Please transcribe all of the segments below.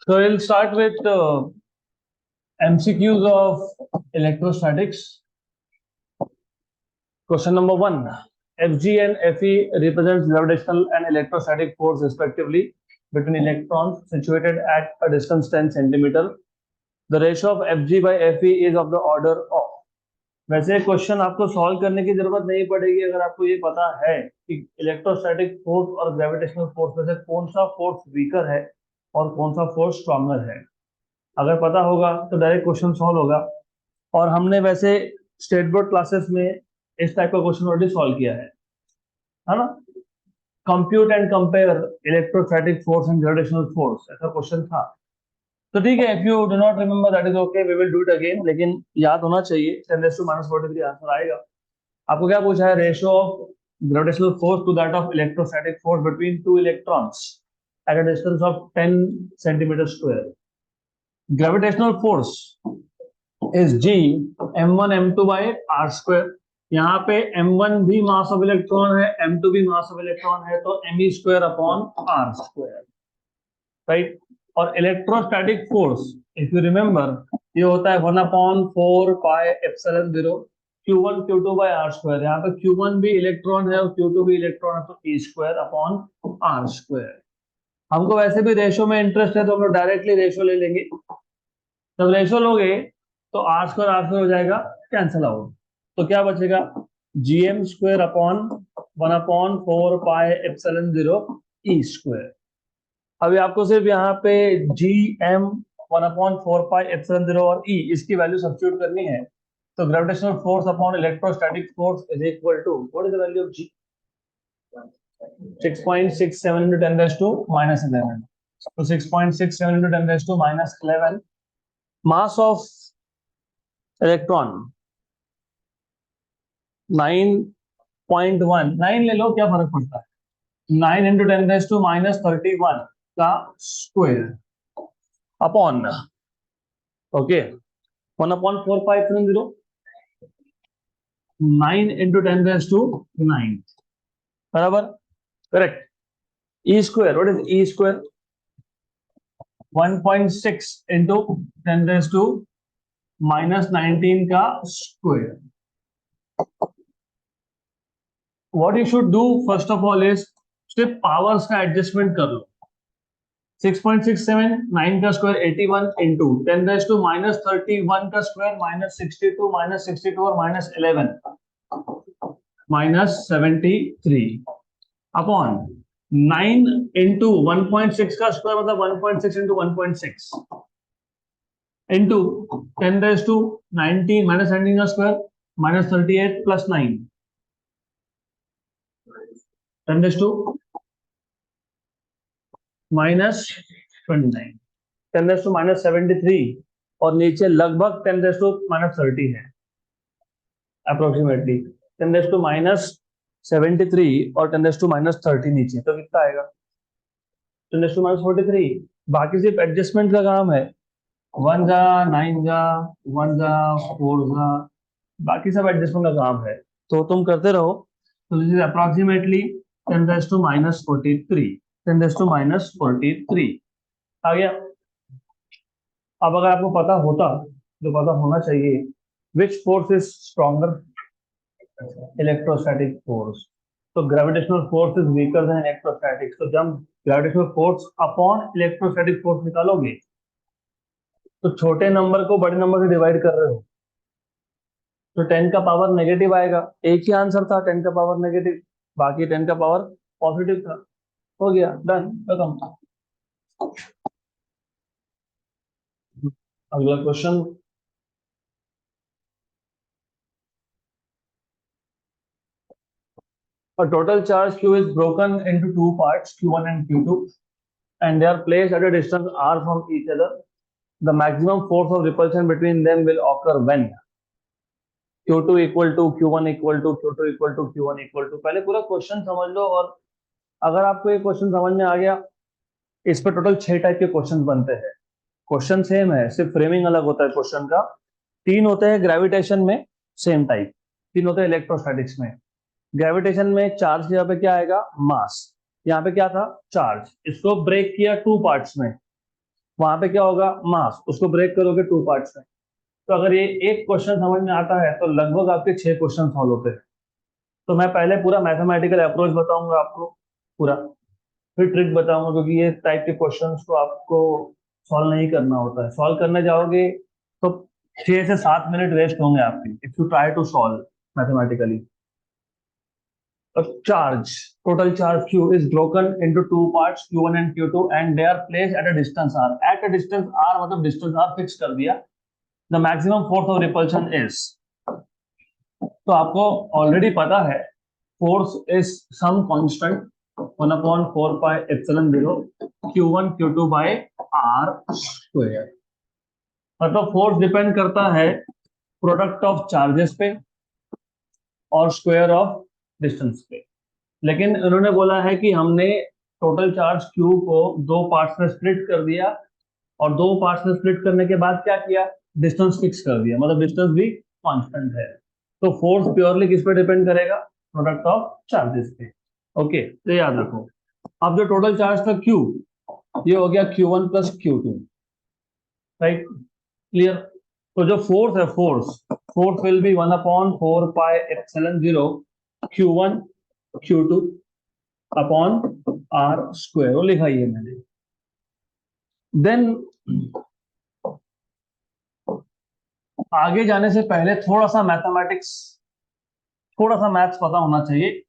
So we'll start with MCQs of electrostatics. Question number 1. Fg and Fe represents gravitational and electrostatic force respectively between electrons situated at a distance 10 centimeter. The ratio of Fg by Fe is of the order of. वैसे question आपको solve करने की जरूरत नहीं पड़ेगी अगर आपको ये पता है कि इलेक्ट्रोस्टैटिक फोर्स और ग्रेविटेशनल फोर्स में से कौन सा फोर्स वीकर है और कौन सा फोर्स स्ट्रॉन्गर है। अगर पता होगा तो डायरेक्ट क्वेश्चन सॉल्व होगा। और हमने वैसे स्टेट बोर्ड क्लासेस में इस टाइप का क्वेश्चन ऑलरेडी सॉल्व किया है ना। Compute and compare electrostatic force and gravitational force ऐसा क्वेश्चन था। तो ठीक है, if you do not remember that is okay, we will do it again, लेकिन याद होना चाहिए। 10⁻⁻43 आंसर आएगा। आपको क्या पूछा है? Ratio of gravitational force to that of electrostatic force between two electrons at a distance of 10 centimetre square. Gravitational force is G m1 m2 by r square। यहाँ पे m1 भी मास ऑफ इलेक्ट्रॉन है, m2 भी mass of electron है, तो me square upon r square, right. और electrostatic force if you remember ये होता है 1/4 pi epsilon 0 Q1 Q2 by r square. यहाँ पे Q1 भी इलेक्ट्रॉन है और Q2 भी इलेक्ट्रॉन है, तो e square upon r square. हमको वैसे भी रेशो में इंटरेस्ट है तो हम लोग डायरेक्टली रेशो ले लेंगे। जब रेशो लोगे तो r स्क्वायर हो जाएगा, कैंसिल आउट। तो क्या बचेगा? gm square upon 1/4 pi epsilon 0 e square. अभी आपको सिर्फ यहाँ पे gm 1/4 pi epsilon 0 और e इसकी वैल्यू सब्स्टिट्यूट करनी है। तो gravitational force upon electrostatic force is equal to what is the value of g? 6.67 into 10 raised to minus 11. So 6.67 into 10 raised to minus 11. Mass of electron 9.1। 9 ले लो, क्या फर्क पड़ता है? 9 into 10 raised to minus 31 का square upon okay 1/4 pi epsilon 0 9 into 10 raised to 9 बराबर, correct. e square, what is e square? 1.6 into 10 raised to minus 19 का square. What you should do first of all is सिर्फ powers का adjustment कर लो। 6.67 9 का square 81 into 10 raised to minus 31 का square minus 62 और minus 11 minus 73 upon 9 into 1.6 का square मतलब 1.6 into 1.6 into 10 raised to 19 minus 19 का square minus 38 plus 9 10 raised to minus 29 10 raised to minus 73 और नीचे लगभग 10 raised to minus 30 है अप्रोक्सीमेटली 10 raised to minus 73 और 10 raised to minus 30 नीचे, तो कितना आएगा? 10 raised to minus 43। बाकी सिर्फ एडजस्टमेंट का काम है, 1 जा 9 जा 1 जा 4 जा, बाकी सब एडजस्टमेंट का काम है, तो तुम करते रहो। तो this is approximately 10 raised to minus 43 10 raised to minus 43 आ गया। अब अगर आपको पता होता, जो पता होना चाहिए, which force is stronger? Electrostatic force. तो gravitational force is weaker than electrostatic. तो जब gravitational force upon electrostatic force निकालोगे तो छोटे नंबर को बड़े नंबर से डिवाइड कर रहे हो, तो 10 का पावर नेगेटिव आएगा। एक ही आंसर था 10 का पावर नेगेटिव, बाकी 10 का पावर पॉजिटिव था। हो गया, डन, खत्म। अगला question, a total charge q is broken into two parts, q1 and q2, and they are placed at a distance r from each other. The maximum force of repulsion between them will occur when q2 equal to q1 equal to q2 equal to q1 equal to। पहले पूरा question समझ लो, और अगर आपको ये question समझ में आ गया, इस पर टोटल 6 टाइप के क्वेश्चन बनते हैं। क्वेश्चन सेम है, सिर्फ फ्रेमिंग अलग होता है क्वेश्चन का। 3 होते हैं ग्रेविटेशन में सेम टाइप, 3 होते हैं इलेक्ट्रोस्टैटिक्स में। ग्रेविटेशन में चार्ज की जगह पे क्या आएगा? मास। यहाँ पे क्या था? चार्ज। इसको ब्रेक किया 2 पार्ट्स में, वहां पे क्या होगा, मास, उसको ब्रेक करोगे टू पार्ट्स में। तो अगर ये एक क्वेश्चन समझ में आता है तो लगभग आपके 6 क्वेश्चन सॉल्व होते हैं। तो मैं पहले पूरा मैथमेटिकल अप्रोच बताऊंगा आपको पूरा, फिर ट्रिक बताऊंगा, क्योंकि ये टाइप के क्वेश्चंस को आपको सॉल्व नहीं करना होता है। सॉल्व करने जाओगे तो 6 से 7 मिनट वेस्ट होंगे आपके, if you try to solve mathematically. A charge, total charge Q is broken into two parts, Q1 and Q2, and they are placed at a distance r. At a distance r मतलब distance r fix कर दिया. The maximum force of repulsion is. तो आपको already पता है force is some constant 1/4πε0 Q1 Q2 by r square. मतलब force depend करता है प्रोडक्ट ऑफ चार्जेस पे और स्क्वायर ऑफ डिस्टेंस पे। लेकिन उन्होंने बोला है कि हमने टोटल चार्ज Q को दो पार्ट्स में स्प्लिट कर दिया, और दो पार्ट्स में स्प्लिट करने के बाद क्या किया, डिस्टेंस फिक्स कर दिया, मतलब डिस्टेंस भी कांस्टेंट है। तो फोर्स प्योरली किस पे डिपेंड करेगा, प्रोडक्ट ऑफ चार्जेस पे। ओके, तो याद रखो। अब जो टोटल चार्ज था Q, ये हो गया Q1 plus Q2, right, clear. तो जो फोर्स है, force will be 1/4πε0 Q1 Q2 upon r square, वो लिखा ही है मैंने। देन आगे जाने से पहले थोड़ा सा मैथमेटिक्स, थोड़ा सा मैथ्स पता होना चाहिए।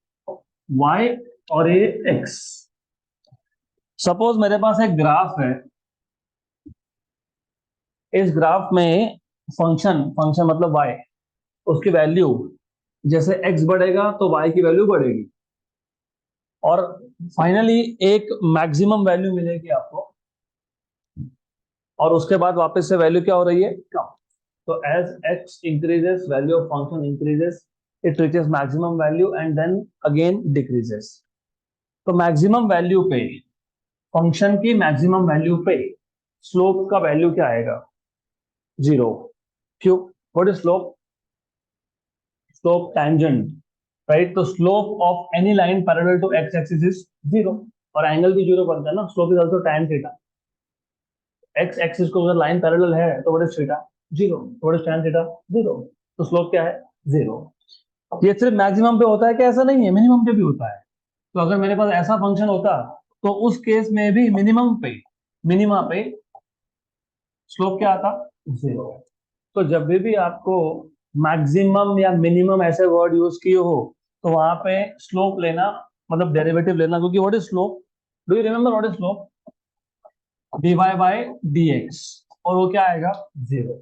y और ये x, सपोज मेरे पास एक ग्राफ है, इस ग्राफ में फंक्शन फंक्शन मतलब y, उसकी वैल्यू जैसे x बढ़ेगा तो y की वैल्यू बढ़ेगी, और फाइनली एक मैक्सिमम वैल्यू मिलेगी आपको, और उसके बाद वापस से वैल्यू क्या हो रही है, कम। तो as x increases, value of function increases, it reaches maximum value and then again decreases. तो मैक्सिमम वैल्यू पे, फंक्शन की मैक्सिमम वैल्यू पे स्लोप का वैल्यू क्या आएगा, 0। क्यों, what is slope, slope tangent, right. तो slope of any line parallel to x axis is 0, और एंगल भी 0 बनता है ना, slope is also tan theta. x axis को अगर लाइन पैरेलल है तो what is theta, 0, what is tan theta, 0। तो स्लोप क्या है, 0। ये सिर्फ मैक्सिमम पे होता है क्या, ऐसा नहीं है, मिनिमम पे भी होता है। तो अगर मेरे पास ऐसा फंक्शन होता तो उस केस में भी मिनिमम पे, मिनिमा पे स्लोप क्या आता, 0। तो जब भी आपको मैक्सिमम या मिनिमम ऐसे वर्ड यूज किए हो तो वहां पे स्लोप लेना, मतलब डेरिवेटिव लेना, क्योंकि what is slope, do you remember what is slope, dy by dx, और वो क्या आएगा, 0।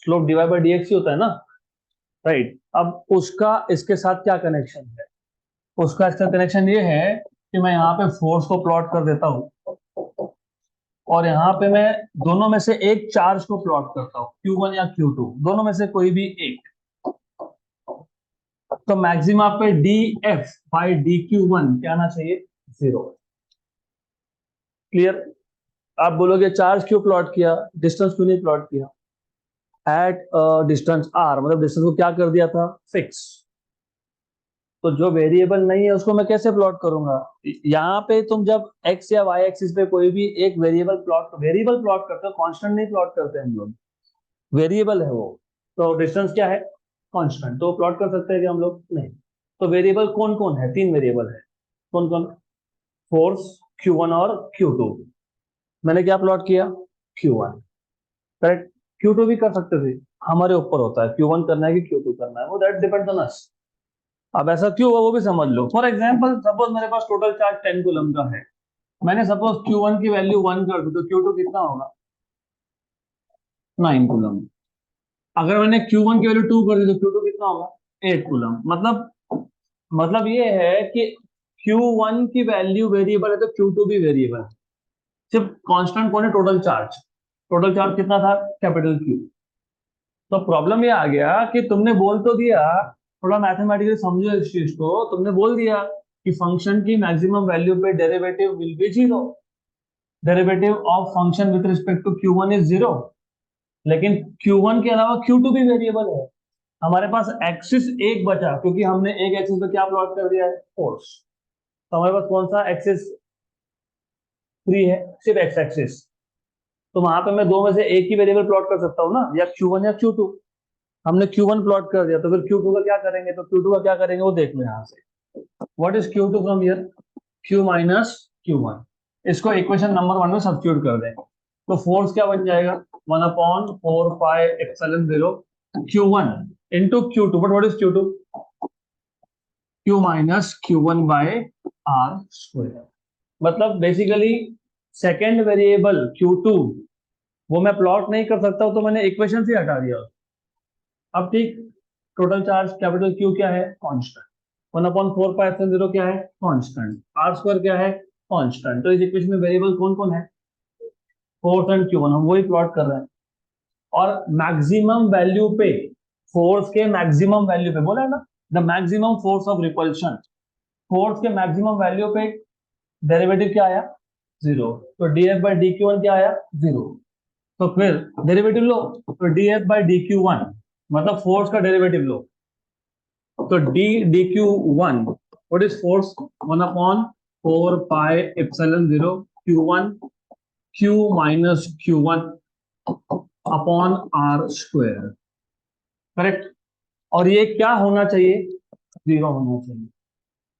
स्लोप dy बाय dx ही होता है ना, राइट। अब उसका इसके साथ क्या कनेक्शन है, उसका इसका कनेक्शन ये है कि मैं यहाँ पे फोर्स को प्लॉट कर देता हूँ, और यहाँ पे मैं दोनों में से एक चार्ज को प्लॉट करता हूँ, Q1 या Q2, दोनों में से कोई भी एक। तो मैक्सिमा पे df बाई dq1 क्या आना चाहिए, 0। क्लियर। आप बोलोगे चार्ज क्यों प्लॉट किया, डिस्टेंस क्यों नहीं प्लॉट किया, एट डिस्टेंस r, मतलब डिस्टेंस को क्या कर दिया था, फिक्स। तो जो वेरिएबल नहीं है उसको मैं कैसे प्लॉट करूंगा, यहाँ पे तुम जब x या y एक्सिस पे कोई भी एक वेरिएबल प्लॉट करते हो, कांस्टेंट नहीं प्लॉट करते हम लोग, वेरिएबल है वो। तो डिस्टेंस क्या है, कांस्टेंट, तो प्लॉट कर सकते हैं कि हम लोग, नहीं। तो वेरिएबल कौन कौन है, 3 वेरिएबल है, कौन कौन, फोर्स, Q1 और Q2। मैंने क्या प्लॉट किया, Q1, करेक्ट। Q2 भी कर सकते थे, हमारे ऊपर होता है Q1 करना है कि Q2 करना है, वो दैट डिपेंड्स ऑन अस। अब ऐसा क्यों हुआ वो भी समझ लो। फॉर एग्जाम्पल, सपोज मेरे पास टोटल चार्ज 10 कूलम का है, मैंने सपोज Q1 की वैल्यू 1 कर दी, तो Q2 कितना होगा, 9 कूलम। अगर मैंने Q1 की वैल्यू 2 कर दी तो Q2 कितना होगा, 8 कूलम। मतलब ये है कि Q1 की वैल्यू वेरिएबल है तो Q2 भी वेरिएबल है। सिर्फ कांस्टेंट कौन है, टोटल चार्ज। टोटल चार्ज कितना था, कैपिटल Q। तो प्रॉब्लम ये आ गया कि तुमने बोल तो दिया, थोड़ा मैथमेटिकली समझो इस चीज को, तुमने बोल दिया कि फंक्शन की मैक्सिमम वैल्यू पे derivative will be 0, derivative of function with respect to Q1 is 0। लेकिन Q1 के अलावा Q2 भी वेरिएबल है। हमारे पास एक्सिस एक बचा, क्योंकि हमने एक एक्सिस पे क्या प्लॉट कर दिया है, फोर्स। तो हमारे पास कौन सा एक्सिस फ्री है, सिर्फ एक्स एक्सिस। तो वहां पे मैं दो में से एक ही वेरिएबल प्लॉट कर सकता हूँ ना, या Q1 या Q2। हमने Q1 प्लॉट कर दिया, तो फिर Q2 का क्या करेंगे, तो Q2 का क्या करेंगे वो देख लो यहाँ से। What is Q2 from here? Q minus Q1। इसको इक्वेशन नंबर 1 में सब्स्टिट्यूट कर देंगे, तो फोर्स क्या बन जाएगा, 1/4πε0 Q1 into Q2। But what is Q2? Q minus Q1 by R square. मतलब बेसिकली सेकेंड वेरिएबल Q2 वो मैं प्लॉट नहीं कर सकता हूं, तो मैंने इक्वेशन से हटा दिया। अब ठीक, टोटल चार्ज कैपिटल Q क्या है, कांस्टेंट। 1/4πε0 क्या है, कांस्टेंट। आर स्क्वायर क्या है, कांस्टेंट। तो इस इक्वेशन में वेरिएबल कौन कौन है, फोर्स एंड Q1, हम वही प्लॉट कर रहे हैं। और मैक्सिमम वैल्यू पे, फोर्स के मैक्सिमम वैल्यू पे बोला है ना, the maximum force of repulsion, force के मैक्सिमम वैल्यू पे डेरिवेटिव क्या आया, जीरो। तो dF/dQ1 क्या आया, जीरो। तो फिर डेरिवेटिव लो, तो dF/dQ1 मतलब फोर्स का डेरिवेटिव लो, तो dQ1 what is force, 1/4πε0 Q1 Q minus Q1 upon r square, correct. और ये क्या होना चाहिए, जीरो होना चाहिए।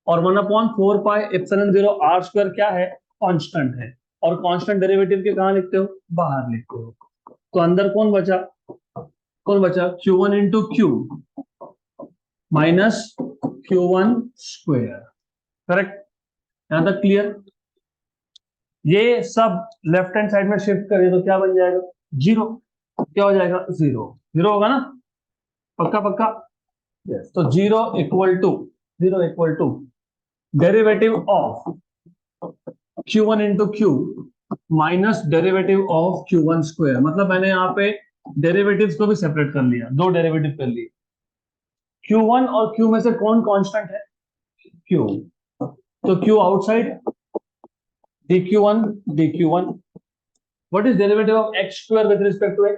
और 1/4πε0 आर स्क्वायर क्या है, कांस्टेंट है। और कांस्टेंट डेरिवेटिव के कहाँ लिखते हो, बाहर लिखते हो। तो अंदर कौन बचा, कौन बचा, Q1 into Q minus Q1 square, correct. यहां तक क्लियर। ये सब लेफ्ट हैंड साइड में शिफ्ट करें तो क्या बन जाएगा, जीरो। क्या हो जाएगा, जीरो। जीरो होगा ना, पक्का पक्का, यस। तो zero equal to derivative of Q1 into Q minus derivative of Q1 square. मतलब मैंने यहाँ पे डेरिवेटिव्स को भी सेपरेट कर लिया, दो डेरिवेटिव कर लिए। Q1 और Q में से कौन कांस्टेंट है, Q। तो Q outside, dQ1 dQ1। What is derivative of x square with respect to x,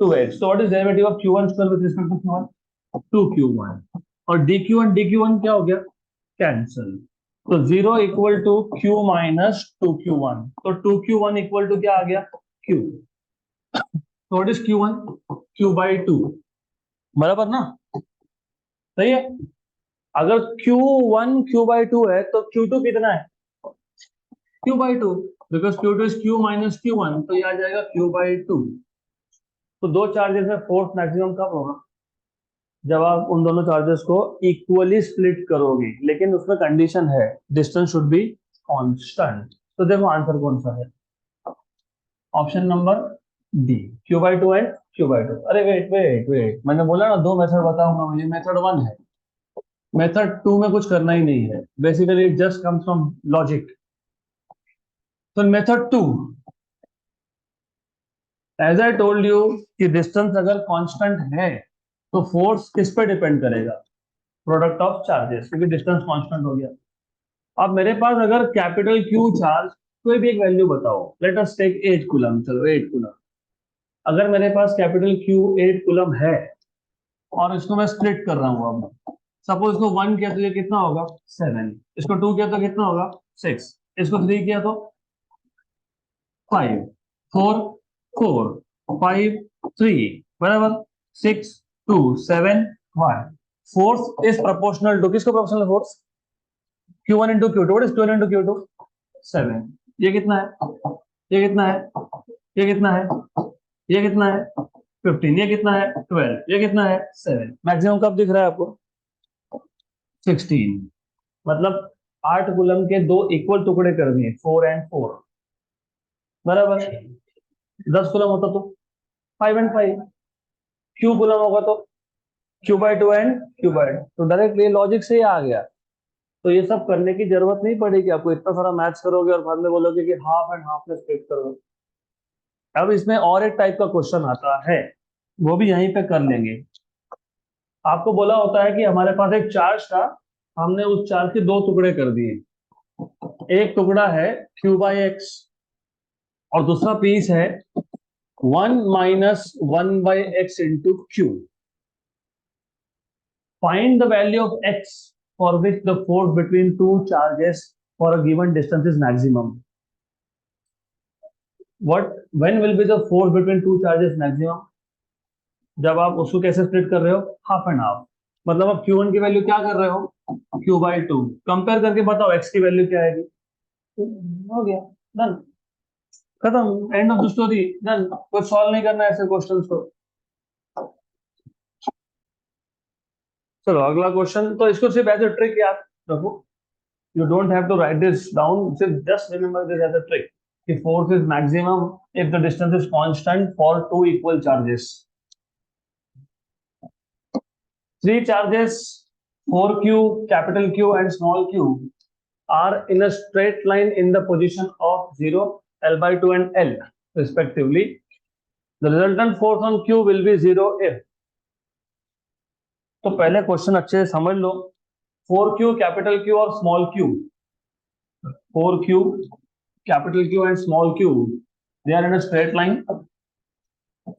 2x। तो what is derivative of Q1 square with respect to Q1, 2Q1। और dQ1 क्या हो गया, कैंसल। तो zero equal to Q minus 2Q1। तो 2Q1 equal to क्या आ गया, Q। तो व्हाट इज Q1, Q/2, बराबर ना, सही है। अगर Q1 Q/2 है तो Q2 कितना है, Q/2, because Q2 is Q minus Q1, तो ये आ जाएगा Q/2। तो दो चार्जेस में फोर्स मैक्सिमम कब होगा, जब आप उन दोनों चार्जेस को इक्वली स्प्लिट करोगे, लेकिन उसमें कंडीशन है डिस्टेंस शुड बी कांस्टेंट। तो देखो आंसर कौन सा है, option number D, Q/2 and Q/2। अरे वेट वेट वेट, मैंने बोला ना दो मेथड बताऊंगा, मुझे मेथड 1 है, मेथड 2 में कुछ करना ही नहीं है, basically it just comes from logic. तो method 2, as I told you कि डिस्टेंस अगर कांस्टेंट है तो फोर्स किस पे डिपेंड करेगा, प्रोडक्ट ऑफ चार्जेस, क्योंकि डिस्टेंस कांस्टेंट हो गया। अब मेरे पास अगर कैपिटल Q चार्ज, कोई भी एक वैल्यू बताओ, लेट अस टेक 8 कूलम, चलो 8 कूलम। अगर मेरे पास कैपिटल Q 8 कूलम है और इसको मैं स्प्लिट कर रहा हूं, अब सपोज इसको 1 किया तो ये कितना होगा, 7। इसको 2 किया तो कितना होगा, 6। इसको 3 किया तो 5, 4 4 5 3, बराबर 6 2 7 1। फोर्स इज प्रोपोर्शनल टू, किसको proportional, force Q1 into Q2। What is Q1 into Q2, 7। ये कितना है, ये कितना है, ये कितना है, ये कितना है, 15। ये कितना है, 12। ये कितना है, 7। मैक्सिमम कब दिख रहा है आपको, 16। मतलब 8 कूलम के दो इक्वल टुकड़े कर दिए, 4 एंड 4, बराबर। 10 कूलम होता तो 5 एंड 5, क्यू कूलम होगा तो Q/2 एंड Q/2। तो डायरेक्ट ये लॉजिक से ही आ गया। तो ये सब करने की जरूरत नहीं पड़ेगी आपको, इतना सारा मैथ्स करोगे और बाद में बोलोगे कि हाफ एंड हाफ में स्प्लिट करोगे। अब इसमें और एक टाइप का क्वेश्चन आता है, वो भी यहीं पे कर लेंगे। आपको बोला होता है कि हमारे पास एक चार्ज था, हमने उस चार्ज के दो टुकड़े कर दिए। एक टुकड़ा है Q/x और दूसरा पीस है 1 minus 1/x into Q। Find the value of x for which the force between two charges for a given distance is maximum. What when will be the force between two charges maximum? जब आप उसको कैसे split कर रहे हो, half and half. मतलब आप Q1 की वैल्यू क्या कर रहे हो, Q/2 कंपेयर करके बताओ x की वैल्यू क्या आएगी। हो गया, डन, खत्म, end of the story, done. कुछ सॉल्व नहीं करना है ऐसे क्वेश्चंस को। चलो अगला क्वेश्चन, तो इसको सिर्फ एज अ ट्रिक याद रखो, you don't have to write this down, just remember this as a trick. The force is maximum if the distance is constant for two equal charges. Three charges, 4q, capital Q and small q, are in a straight line in the position of 0, L/2 and L respectively. The resultant force on Q will be 0 if, तो पहले question अच्छे से समझ लो। 4q, capital Q और small q, 4q, capital Q and small q, they are in a straight line.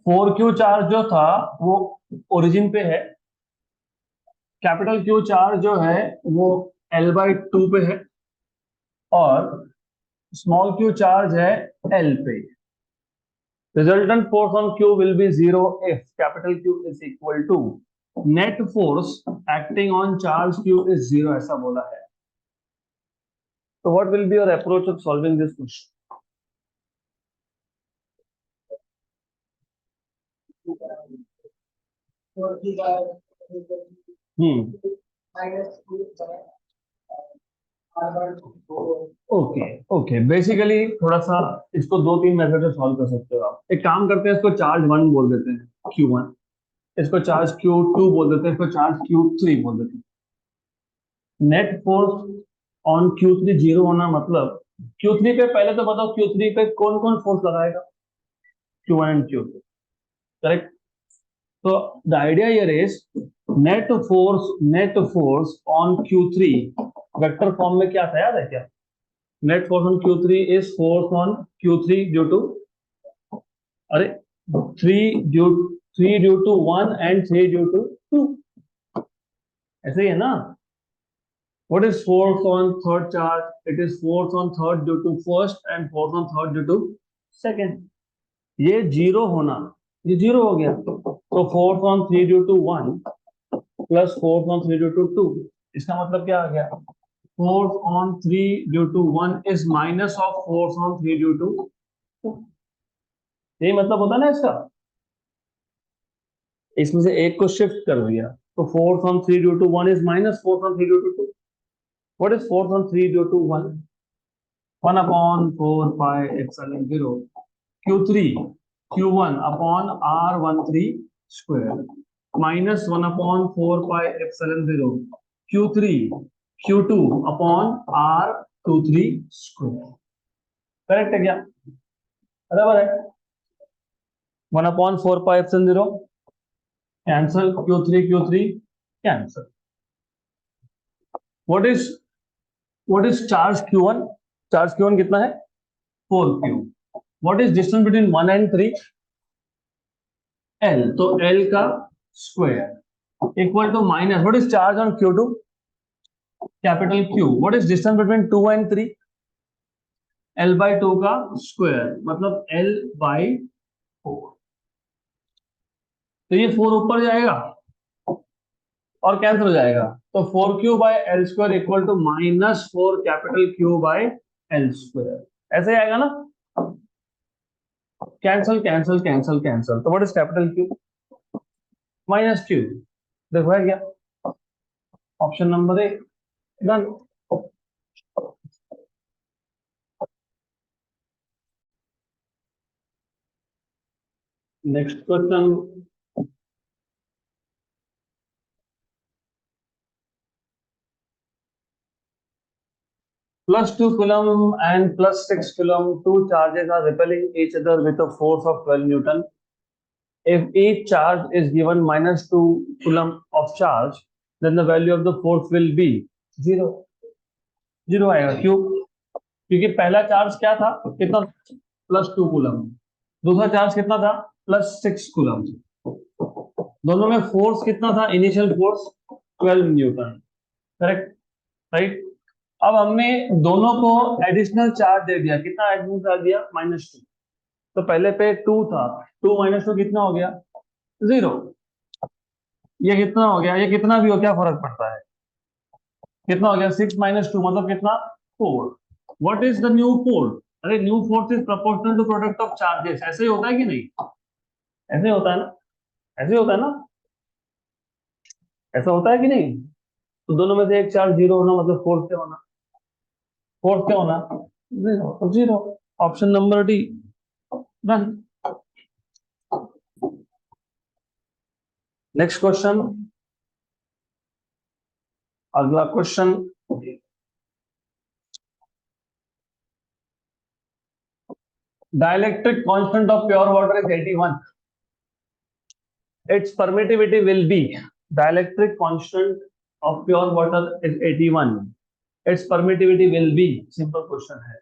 4q charge जो था वो ओरिजिन पे है, कैपिटल Q चार्ज जो है वो L/2 पे है, और स्मॉल q चार्ज है L पे। Resultant force on Q will be 0 if capital Q is equal to net force acting on charge Q is 0, ऐसा बोला है। So what will be your approach of solving this question? Hmm, okay okay, basically थोड़ा सा इसको दो तीन method से solve कर सकते हो आप। एक काम करते हैं, इसको चार्ज 1 बोल देते हैं, Q1, इसको चार्ज Q2 बोल देते हैं, इसको चार्ज Q3 बोल देते हैं। Net force on Q3 zero होना मतलब, Q3 पे पहले तो बताओ Q3 पे कौन कौन फोर्स लगाएगा, Q1 एंड Q2, करेक्ट। तो the idea here is net force on Q3 vector form में क्या था, याद है क्या? Net force on Q3 is force on Q3 due to, अरे, three due three due to one and three due to two, ऐसे ही है ना। What is force on third charge? It is force on third due to first and force on third due to second. ये जीरो होना, ये जीरो हो गया, तो force on three due to one plus force on three due to two, इसका मतलब क्या आ गया, force on three due to one is minus of force on three due to two. यही मतलब होता है ना इसका। इसमें से एक को शिफ्ट कर दिया, तो force on three due to one is minus force on three due to two. What is force on three due to one? 1/4 pi epsilon 0 Q3 Q1 upon R13 square minus 1/4 pi epsilon 0 Q3 Q2 upon R23 square। Correct है क्या? बराबर है। 1/4 pi epsilon 0 cancel, Q3 cancel. What is charge Q1? Charge Q1 कितना है, 4q। What is distance between 1 and 3? L, तो L का square equal to minus, what is charge on Q2? Capital Q। What is distance between 2 and 3? L/2 का square, मतलब L/4। तो ये 4 ऊपर जाएगा और कैंसिल हो जाएगा, तो 4q/L² equal to minus 4 capital Q/L², ऐसे ही आएगा ना। कैंसल कैंसल कैंसल कैंसल, तो what is capital Q? -q। देखो है क्या, option number A, done. Next question, +2 coulomb and +6 coulomb, two charges are repelling each other with a force of 12 Newton. If each charge is given -2 coulomb of charge, then the value of the force will be 0। 0 आएगा, क्यों? क्योंकि पहला charge क्या था, कितना, +2 coulomb, दूसरा charge कितना था, +6 coulomb। दोनों में फोर्स कितना था, initial force 12 Newton, correct, right. अब हमने दोनों को एडिशनल चार्ज दे दिया, कितना एडिशनल चार्ज दिया, -2। तो पहले पे 2 था, 2 माइनस 2 कितना हो गया? 0। ये कितना हो गया? ये कितना भी हो, क्या फर्क पड़ता है? कितना हो गया? 6 माइनस 2 मतलब कितना? 4। What is the new force? अरे new force is proportional to product of charges. ऐसे ही होता है कि नहीं? ऐसे होता है ना? ऐसे होता है ना? ऐसा होता है कि नहीं? तो दोनों में से एक चार्ज जीरो होना मतलब फोर्स क्या होना? फोर्स क्या होना? जीरो। तो zero. Option number D. Done. Next question. अगला question. dielectric constant of pure water is 81. Its permittivity will be, dielectric constant of pure water is 81. Its permittivity will be, simple question है.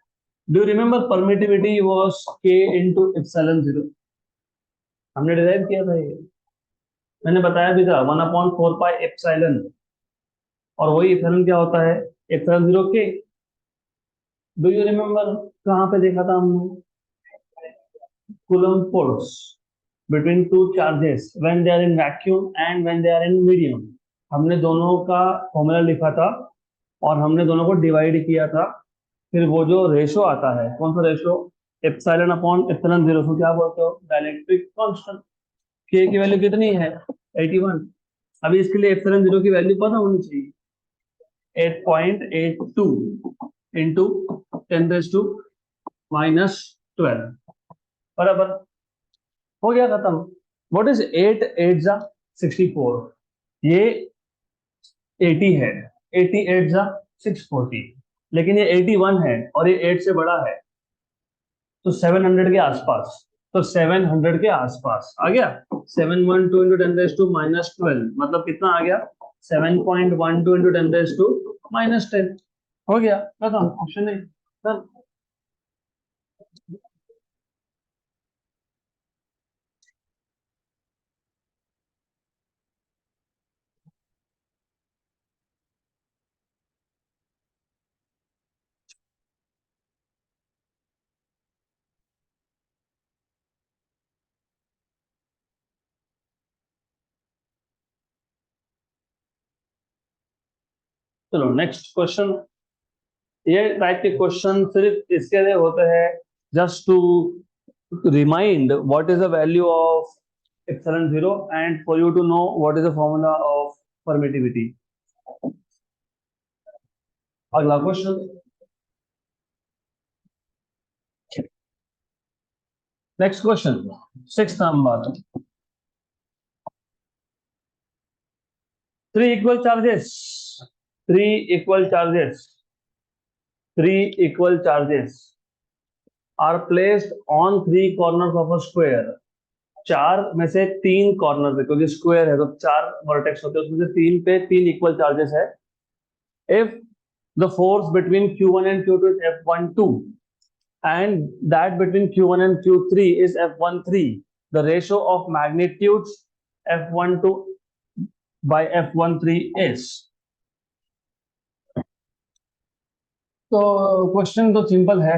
Do you remember permittivity was K into epsilon 0? हमने derive किया था ये, मैंने बताया भी था 1/4 pi epsilon. और वही एप्सिलॉन क्या होता है? एप्सिलॉन 0 के। डू यू रिमेम्बर कहाँ पे देखा था हमने? Coulomb force between two charges when they are in vacuum and when they are in medium। हमने दोनों का फॉर्मूला लिखा था और हमने दोनों को डिवाइड किया था। फिर वो जो रेशो आता है, कौन सा रेशो? एप्सिलॉन अपॉन एप्सिलॉन 0 को क्या बोलते हो? Dielectric constant. के की वैल्यू कितनी है? 81। अभी इसके लिए एप्सिलॉन 0 की वैल्यू पता होनी चाहिए। 8.82 इंटू 10⁻⁻12 बराबर। हो गया खत्म। व्हाट इज 8 8 जा 64? ये 80 है। 88 जा 640। लेकिन ये 81 है और ये 8 से बड़ा है, तो 700 के आसपास। तो 700 के आसपास आ गया। 712 इंटू 10⁻⁻12 मतलब कितना आ गया? 7.12 इंटू 10⁻⁻10। हो गया खत्म। ऑप्शन नहीं। चलो नेक्स्ट क्वेश्चन। ये टाइप के क्वेश्चन सिर्फ इसके लिए होते हैं just to remind what is the value of epsilon 0 and for you to know what is the formula of permittivity. अगला क्वेश्चन। Next question, 6th number. Three equal charges, three equal charges, three equal charges are placed on three corners of a square। चार में से तीन corner है, क्योंकि square है तो चार वर्टेक्स होते हैं, उसमें से तीन पे तीन इक्वल चार्जेस है। If the force between Q1 and Q2 is F12 and that between Q1 and Q3 is F13, the ratio of magnitudes F12 by F13 is। तो क्वेश्चन तो सिंपल है,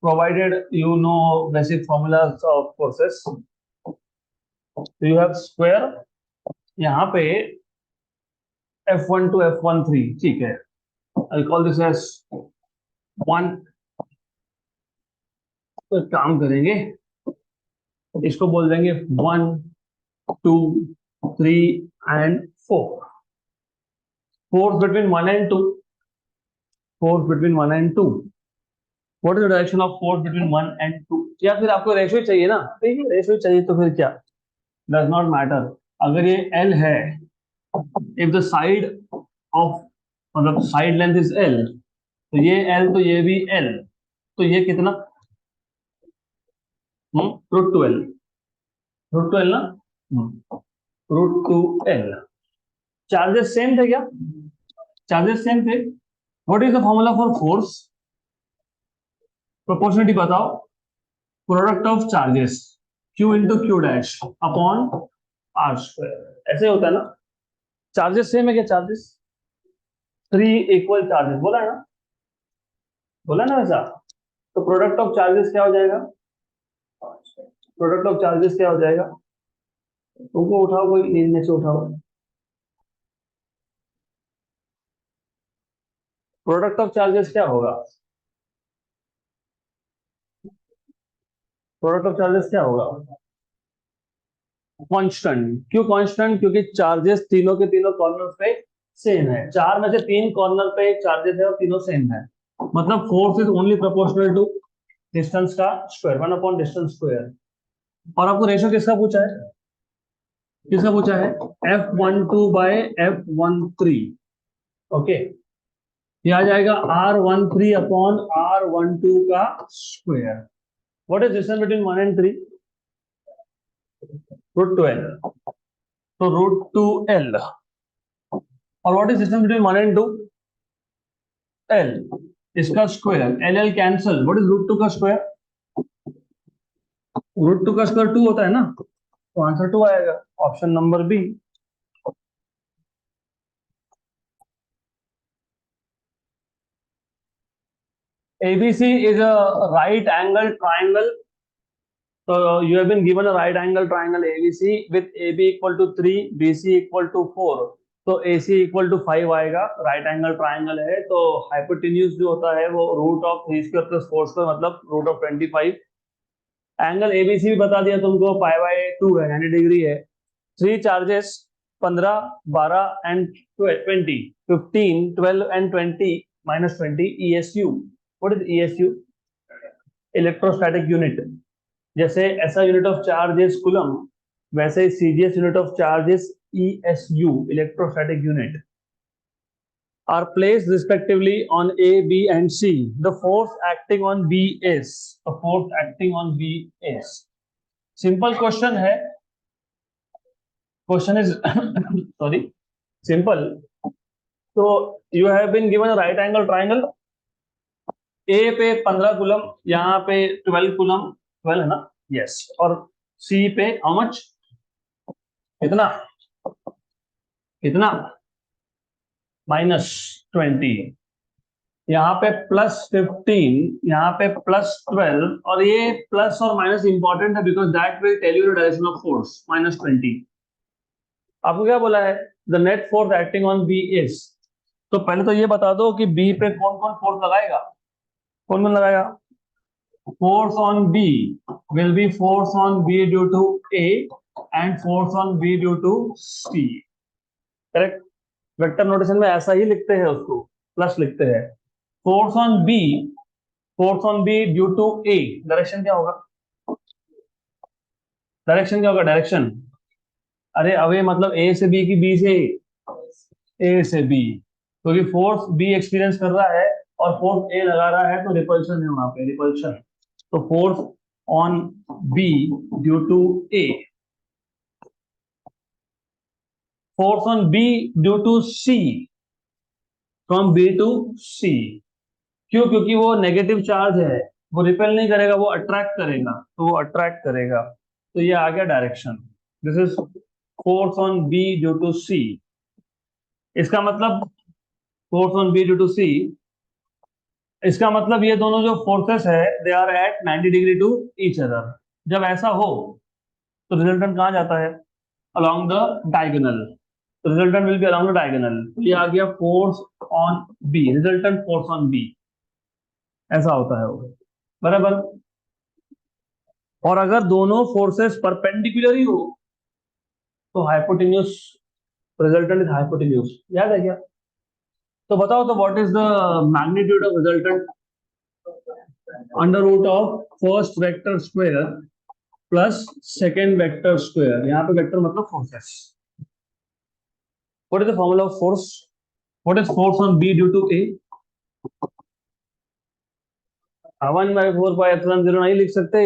provided you know basic formulas of forces। तो you have square, यहाँ पे F12 F13 ठीक है। I'll call this as 1। तो एक काम करेंगे, इसको बोल देंगे 1 2 3 and 4। force between 1 and 2, force between 1 and 2। what is the direction of force between 1 and 2? या फिर आपको रेशियो चाहिए ना? ठीक है, रेशियो चाहिए तो फिर क्या, डज नॉट मैटर। अगर ये L है, इफ द साइड ऑफ, मतलब साइड लेंथ इज L, तो ये L तो ये भी L, तो ये कितना? √2L। √2L ना? √2L। चार्जेस सेम थे क्या? चार्जेस सेम थे। What is the formula for force? Proportionality बताओ। Product of charges Q into Q dash upon r square. ऐसे होता है ना? चार्जेस सेम है क्या? चार्जेस थ्री इक्वल चार्जेस बोला है ना? बोला ना वैसा? तो प्रोडक्ट ऑफ चार्जेस क्या हो जाएगा? प्रोडक्ट ऑफ चार्जेस क्या हो जाएगा? तुमको उठाओ, कोई नीचे से उठाओ। प्रोडक्ट ऑफ चार्जेस क्या होगा? प्रोडक्ट ऑफ चार्जेस क्या होगा? कांस्टेंट। क्यों कांस्टेंट? क्योंकि चार्जेस तीनों के तीनों कॉर्नर पे सेम है। चार में से तीन कॉर्नर पे चार्जेस है और तीनों सेम है। मतलब force is only proportional to distance का स्क्वायर, 1 अपॉन डिस्टेंस स्क्वायर। और आपको रेशो किसका पूछा है? किसका पूछा है? F12 bye F13। ओके, ये आ जाएगा R13 अपॉन R12 का square. What is distance between 1 and 3? √2L। तो √2L। और what is distance between 1 and 2? L। इसका square, L L cancel. What is √2 का स्क्वायर? √2 का स्क्वायर 2 होता है ना, तो आंसर 2 आएगा, option number B. ABC is a right angle triangle. So you have been given a right angle triangle ABC with AB equal to 3, BC equal to 4. तो AC equal to 5 आएगा। Right angle triangle है तो hypotenuse जो होता है वो √3² plus 4² मतलब √25। Angle ABC भी बता दिया तुमको, π/2 है, 90 डिग्री है। 3 charges 15, 12 and 20, 15, 12 and 20 -20 ESU। What is ESU? Electrostatic unit. जैसे SI unit of charge is coulomb, वैसे CGS unit of charge is ESU, electrostatic unit. Are placed respectively on A, B and C. The force acting on B is, the force acting on B is, simple question है। Question is sorry simple. तो you have been given right angle triangle. A पे 15 coulomb, यहाँ पे 12 coulomb, 12 है ना? Yes. और सी पे how much? कितना? कितना? -20। यहाँ पे +15, यहाँ पे +12, और ये प्लस और माइनस इंपॉर्टेंट है because that will tell you the direction of force. -20। आपको क्या बोला है? The net force acting on B is. तो पहले तो ये बता दो कि बी पे कौन कौन फोर्स लगाएगा। कौन कौन लगाएगा? Force on B will be force on B due to A and force on B due to C. Correct. Vector notation में ऐसा ही लिखते हैं, उसको प्लस लिखते हैं। Force on B, force on B due to A, direction क्या होगा? डायरेक्शन क्या होगा? डायरेक्शन, अरे अवे मतलब ए से बी की बी से ए से बी, क्योंकि फोर्स बी एक्सपीरियंस कर रहा है और फोर्स ए लगा रहा है, तो रिपल्शन है वहां पे, रिपल्शन। तो force on B due to A, force on B due to C, from B to C. क्यों? क्योंकि वो नेगेटिव चार्ज है, वो रिपेल नहीं करेगा, वो अट्रैक्ट करेगा, तो वो अट्रैक्ट करेगा। तो ये आ गया direction. This is force on B due to C. इसका मतलब force on B due to C, इसका मतलब ये दोनों जो फोर्सेस है they are at 90 degree to each other. जब ऐसा हो तो रिजल्टेंट कहाँ जाता है? Along the diagonal. तो resultant will be along the diagonal. ये आ गया force on B, resultant force on B, ऐसा होता है वो, बराबर। और अगर दोनों फोर्सेस परपेंडिकुलर ही हो तो हाइपोटेन्यूज, रिजल्टेंट इज हाइपोटेन्यूज। याद है क्या? तो बताओ, तो what is the magnitude of resultant? Under root of first vector square plus second vector square. यहाँ पे वेक्टर मतलब forces. What is the formula of force? What is force on B due to A? 1/4πε0 नहीं लिख सकते,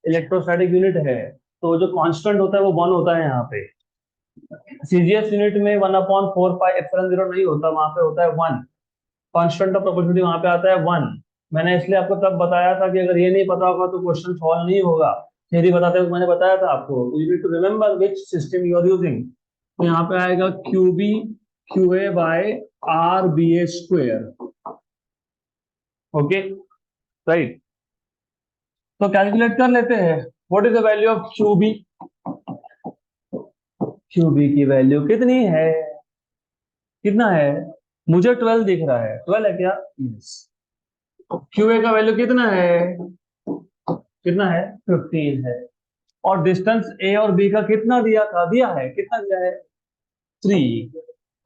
electrostatic unit है, तो जो constant होता है वो 1 होता है। यहाँ पे CGS यूनिट में 1/4πε0 नहीं होता, वहां पे होता है 1। कांस्टेंट ऑफ प्रोपोर्शनलिटी वहां पे आता है 1। मैंने इसलिए आपको तब बताया था कि अगर ये नहीं पता होगा तो क्वेश्चन सॉल्व नहीं होगा। थ्योरी बताते हुए मैंने बताया था आपको, you need to remember which system you are using. तो यहाँ पे आएगा QB QA बाय RBA²। Okay, right. तो कैलकुलेट कर लेते हैं। What is the value of Q B? Q B की वैल्यू कितनी है? कितना है? मुझे 12 दिख रहा है, 12 है क्या? यस। क्यू ए का वैल्यू कितना है? कितना है? 15 है। और डिस्टेंस ए और बी का कितना दिया था? दिया है, कितना दिया है? 3।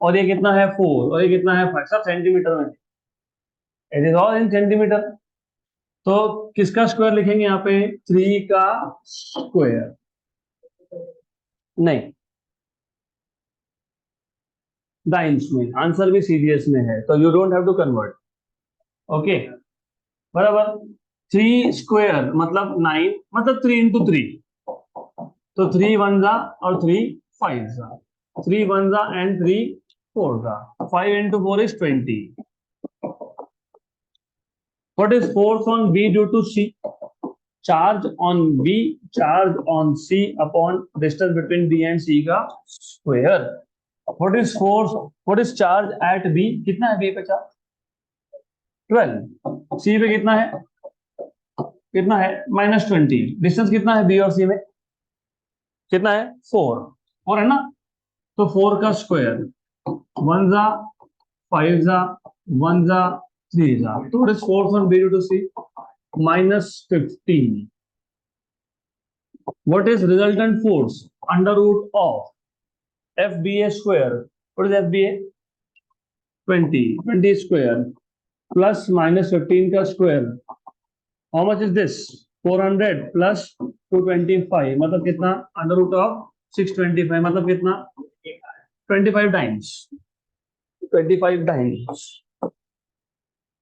और ये कितना है? 4। और ये कितना है? 5। सब सेंटीमीटर में, it is all in centimetre. तो किसका स्क्वायर लिखेंगे यहाँ पे? 3 का स्क्वायर। नहीं, डाइंस में आंसर भी सीडीएस में है, तो you don't have to convert. Okay, बराबर। 3 स्क्वायर मतलब 9, मतलब 3 into 3। तो 3 वन जा और 3 5 जा, 3 वन जा एंड 3 4 जा, 5 into 4 is 20। What is force on B due to C? Charge on B, charge on C upon distance between B and C का square. What is force? What is charge at B? कितना है B पे charge? 12। C पे कितना है? कितना है? -20। Distance कितना है B और C में? कितना है? 4। 4 है ना? तो 4 का स्क्वायर, 1 जा, 5 जा, 1 जा, 3 जा। तो what is force on B due to C? -15। What is resultant force? Under root of FBA square. What is FBA? 20। 20 square plus -15 का square. How much is this? 400 plus 225 मतलब कितना? Under root of 625 मतलब कितना? 25 times। 25 times।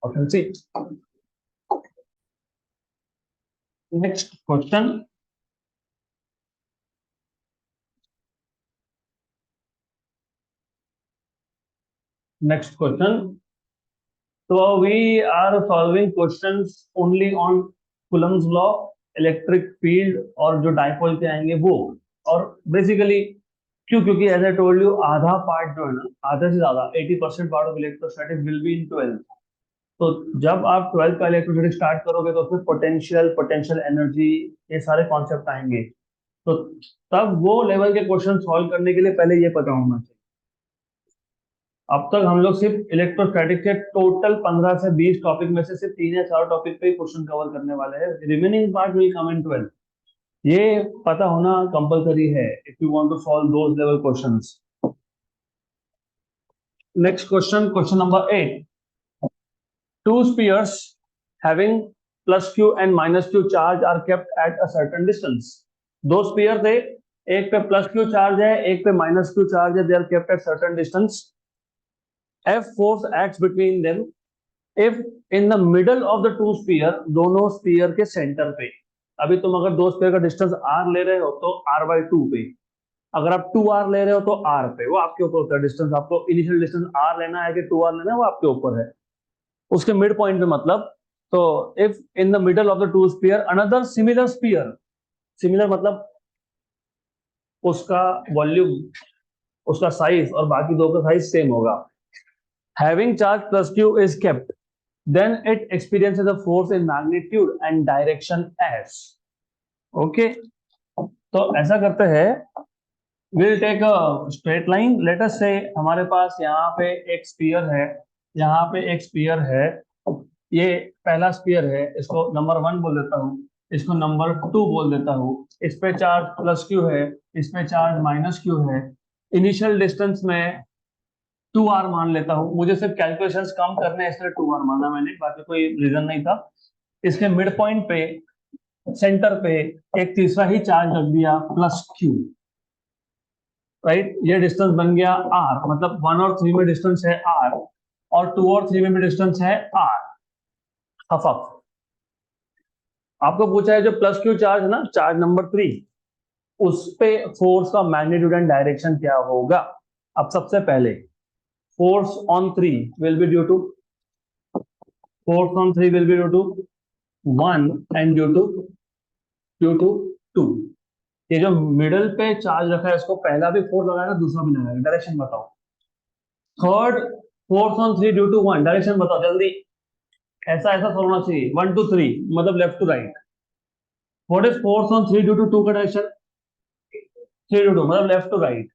Option C. Next question. Next question. So we are solving questions only on Coulomb's law, electric field और जो dipole के आएंगे वो। और बेसिकली क्यों? क्योंकि एज आई टोल्ड यू, आधा पार्ट जो है ना, आधे से ज्यादा 80% part of electrostatics will be in 12th। तो जब आप 12th का इलेक्ट्रोस्टैटिक्स स्टार्ट करोगे तो उसमें पोटेंशियल, पोटेंशियल एनर्जी, ये सारे कॉन्सेप्ट आएंगे। तो तब वो लेवल के क्वेश्चन सॉल्व करने के लिए पहले ये पता होना चाहिए। अब तक हम लोग सिर्फ इलेक्ट्रोस्टैटिक के टोटल 15 से 20 टॉपिक में से सिर्फ 3 या 4 टॉपिक पे ही क्वेश्चन कवर करने वाले हैं। Remaining part will come in 12th। ये पता होना कंपलसरी है if you want to solve those level questions. Next question, question number 8। Two spheres having plus q and minus q charge are kept at a certain distance. दो spear थे, एक पे plus Q charge है, एक पे minus Q charge है। They are kept at certain distance. F force acts between them if in the middle of the two sphere, दोनों spear के सेंटर पे। अभी तुम अगर दो स्पीयर का डिस्टेंस r ले रहे हो तो r/2 पे, अगर आप 2r ले रहे हो तो r पे, वो आपके ऊपर होता है। डिस्टेंस आपको इनिशियल डिस्टेंस r लेना है कि 2r लेना है, वो आपके ऊपर है। उसके मिड पॉइंट पे मतलब, तो if in the middle of the two sphere another similar sphere, similar मतलब उसका वॉल्यूम, उसका साइज और बाकी दो का साइज सेम होगा, having charge plus Q is kept, then it experiences a force in magnitude and direction as। okay, तो ऐसा करते हैं, we'll take a straight line। let us say हमारे पास यहाँ पे एक स्पीयर है, यहाँ पे एक स्पीयर है। ये पहला स्पीयर है, इसको नंबर 1 बोल देता हूँ, इसको नंबर 2 बोल देता हूँ। इस पे चार्ज प्लस क्यू है, इस पे चार्ज माइनस क्यू है। इनिशियल डिस्टेंस में 2r मान लेता हूँ, मुझे सिर्फ कैलकुलेशंस कम करने हैं इसलिए 2r माना मैंने, बाकी कोई रीजन नहीं था। इसके मिड पॉइंट पे, सेंटर पे एक तीसरा ही चार्ज रख दिया, प्लस क्यू। राइट, ये डिस्टेंस बन गया r, मतलब 1 और 3 में डिस्टेंस है r, और 2 और 3 में भी डिस्टेंस है r। हफक आपको पूछा है जो प्लस क्यू चार्ज है ना, चार्ज नंबर 3, उस पे फोर्स का मैग्नीट्यूड एंड डायरेक्शन क्या होगा। अब सबसे पहले force on 3 will be due to, force on 3 will be due to 1 and due to 2। ये जो मिडल पे चार्ज रखा है इसको पहला भी फोर्स लगाएगा, दूसरा भी लगाएगा। डायरेक्शन बताओ। Third, force on 3 due to 1, direction बताओ जल्दी। ऐसा ऐसा होना चाहिए, 1 to 3 मतलब left to right. What is force on 3 due to 2 का डायरेक्शन? 3 ड्यू टू मतलब लेफ्ट टू राइट,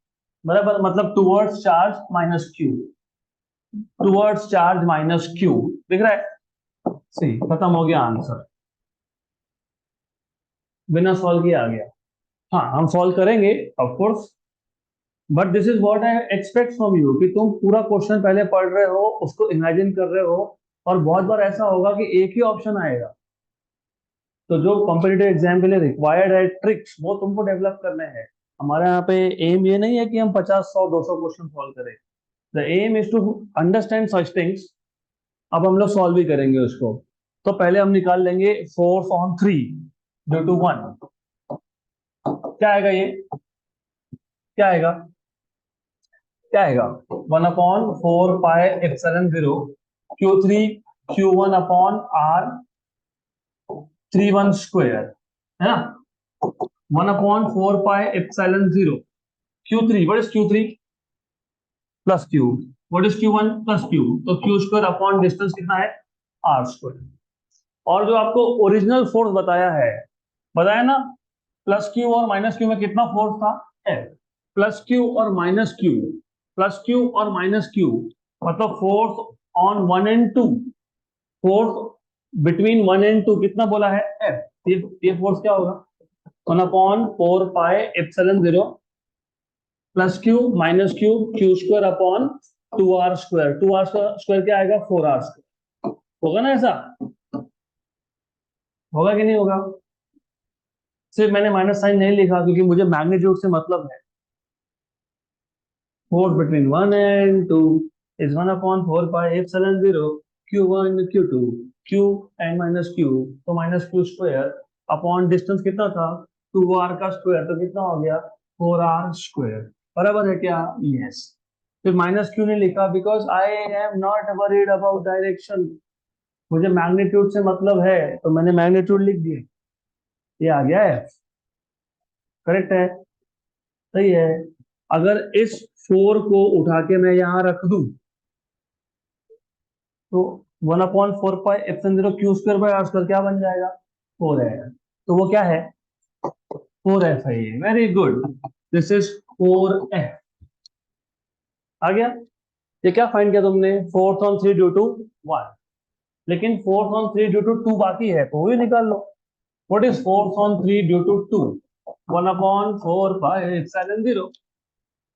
बराबर, मतलब towards charge minus Q, towards charge minus Q, दिख रहा है? सही, खत्म हो गया आंसर, बिना सॉल्व किए आ गया। हाँ, हम सॉल्व करेंगे of course, but this is what I expect from you कि तुम पूरा क्वेश्चन पहले पढ़ रहे हो, उसको इमेजिन कर रहे हो, और बहुत बार ऐसा होगा कि एक ही ऑप्शन आएगा, तो जो कॉम्पिटिटिव एग्जाम के लिए रिक्वायर्ड है ट्रिक्स, वो तुमको डेवलप करने हैं। हमारे यहाँ पे एम ये नहीं है कि हम 50, 100, 200 क्वेश्चन सॉल्व करें। The aim is to understand such things. अब हम लोग सॉल्व भी करेंगे उसको। तो पहले हम निकाल लेंगे फोर्स ऑन 3 ड्यू टू 1। क्या आएगा ये? क्या आएगा? क्या आएगा? 1/4 पाई एप्सिलॉन 0 Q3 Q1/R31 है ना? 1/4 pi epsilon 0 Q3, what is Q3 plus Q, what is Q1 plus Q, तो Q² अपॉन डिस्टेंस कितना है? R²। और जो आपको ओरिजिनल फोर्स बताया ना, प्लस क्यू और माइनस क्यू में कितना फोर्स था? F। प्लस क्यू और माइनस क्यू, प्लस क्यू और माइनस क्यू, मतलब force on 1 and 2, force between 1 and 2 कितना बोला है? F। ये फोर्स क्या होगा? 1/4 pi epsilon 0 plus Q minus Q, Q² upon 2R²। 2R² क्या आएगा? 4R²। होगा ना ऐसा? होगा कि नहीं होगा? सिर्फ मैंने माइनस साइन नहीं लिखा क्योंकि मुझे मैग्नीट्यूड से मतलब है। Force between 1 and 2 is 1/4 pi epsilon 0 Q1 Q2 Q and minus Q, तो माइनस Q² अपॉन डिस्टेंस कितना था? 2R² तो कितना हो गया? 4R²। बराबर है क्या? यस। फिर माइनस क्यू नहीं लिखा because I am not worried about direction, मुझे मैग्नीट्यूड से मतलब है, तो मैंने मैग्नीट्यूड लिख दिया। ये आ गया है, करेक्ट है, सही है। अगर इस 4 को उठा के मैं यहां रख दूं तो 1/4 पाई एप्सिलॉन 0 Q² क्या बन जाएगा? 4 है। तो वो क्या है? 4F है। ये very good, this is 4F। आ गया? ये क्या फाइंड किया तुमने? फोर्स ऑन 3 ड्यू टू 1, लेकिन फोर्स ऑन 3 ड्यू टू 2 बाकी है, तो वो भी निकाल लो। What is force on 3 due to 2? 1/4 pi epsilon 0।